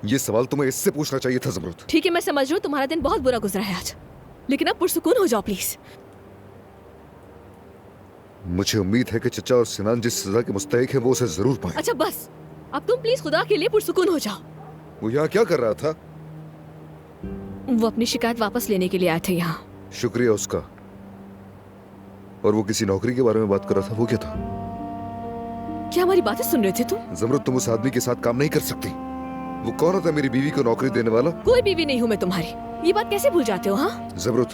ये सवाल तुम्हें इससे पूछना चाहिए था ज़मरुद। ठीक है, मैं समझ रही हूँ तुम्हारा दिन बहुत बुरा गुजरा है आज, लेकिन अब पुरसुकून हो जाओ प्लीज। मुझे उम्मीद है कि चचा और सिनान जिस सजा के मुस्तहिक है वो उसे जरूर पाए। अच्छा बस, अब तुम प्लीज खुदा के लिए पुरसुकून हो जाओ। वो यहाँ क्या कर रहा था? वो अपनी शिकायत वापस लेने के लिए आए थे यहाँ। शुक्रिया उसका। और वो किसी नौकरी के बारे में बात कर रहा था, वो क्या था? क्या हमारी बातें सुन रहे थे तुम? ज़मरुद, तुम उस आदमी के साथ काम नहीं कर सकती। वो कौन होता है मेरी बीवी को नौकरी देने वाला? कोई बीवी नहीं हूँ मैं तुम्हारी, ये बात कैसे भूल जाते हो? हाँ ज़मरुद,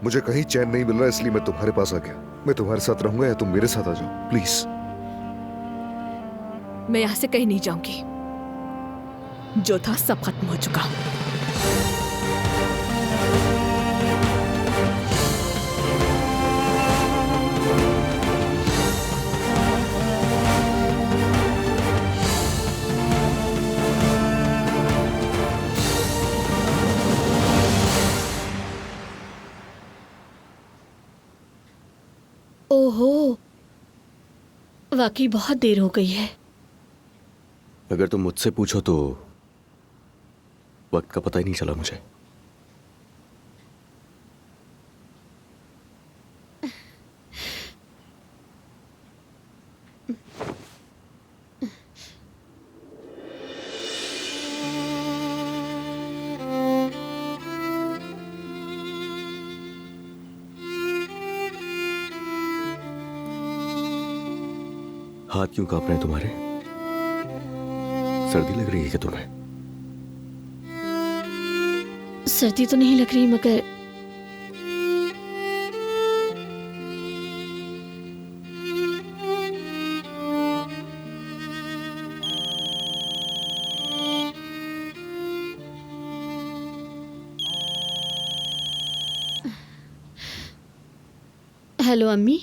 मुझे कहीं चैन नहीं मिल रहा, इसलिए मैं तुम्हारे पास आ गया। मैं तुम्हारे साथ रहूंगा या तुम मेरे साथ आ जाओ प्लीज। मैं यहाँ से कहीं नहीं जाऊंगी। जो था सब खत्म हो चुका। ओहो, वाकई बहुत देर हो गई है। अगर तुम मुझसे पूछो तो वक्त का पता ही नहीं चला मुझे। हाथ क्यों कांप रहे हैं तुम्हारे? सर्दी लग रही है क्या तुम्हें? सर्दी तो नहीं लग रही, मगर हेलो अम्मी।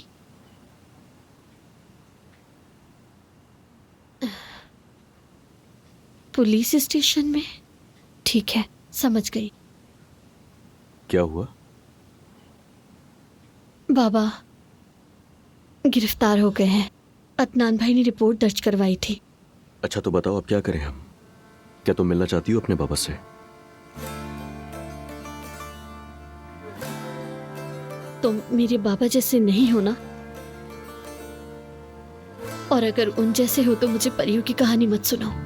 पुलिस स्टेशन में? ठीक है, समझ गई। क्या हुआ? बाबा गिरफ्तार हो गए हैं। अदनान भाई ने रिपोर्ट दर्ज करवाई थी। अच्छा तो बताओ अब क्या करें हम? क्या तुम मिलना चाहती हो अपने बाबा से? तुम मेरे बाबा जैसे नहीं हो ना, और अगर उन जैसे हो तो मुझे परियों की कहानी मत सुनाओ।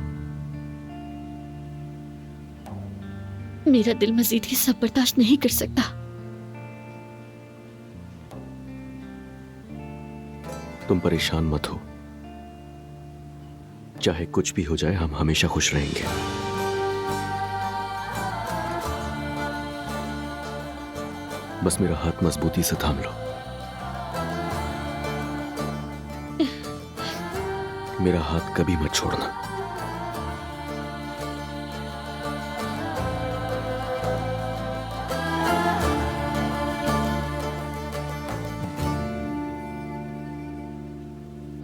मेरा दिल मजीद ये सब बर्दाश्त नहीं कर सकता। तुम परेशान मत हो, चाहे कुछ भी हो जाए हम हमेशा खुश रहेंगे। बस मेरा हाथ मजबूती से थाम लो। मेरा हाथ कभी मत छोड़ना।